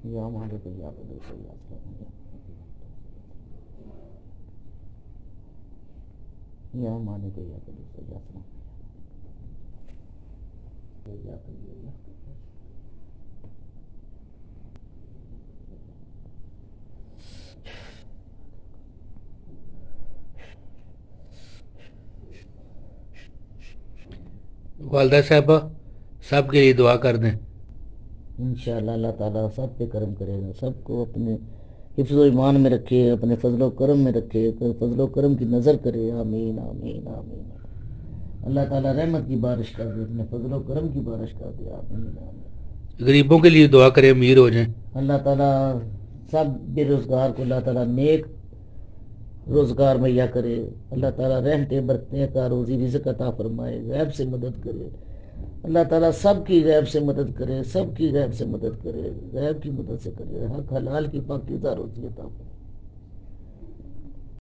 یا مالک یا قدوس یا سلام یا مالک یا قدوس یا سلام یا قدوس یا والدہ صاحبہ سب کے لیے دعا کر دیں۔ انشاءاللہ اللہ تعالیٰ سب پہ کرم کرے گا، سب کو اپنے حفظ و ایمان میں رکھے، اپنے فضل و کرم میں رکھے، فضل و کرم کی نظر کرے۔ آمین آمین آمین۔ اللہ تعالیٰ رحمت کی بارش کر دے، اپنے فضل و کرم کی بارش کر دے۔ آمین آمین۔ غریبوں کے لیے دعا کریں، امیر ہو جائیں۔ اللہ تعالیٰ سب بے روزگار کو اللہ تعالیٰ نیک روزگار مہیا کرے۔ اللہ تعالیٰ رحمتیں برکتیں کا روزی رزق عطا فرمائے، غیب سے مدد کرے۔ اللہ تعالیٰ سب کی غیب سے مدد کرے، سب کی غیب سے مدد کرے، غیب کی مدد سے کرے، حق حلال کی پاکیزہ روزی عطا فرمائے۔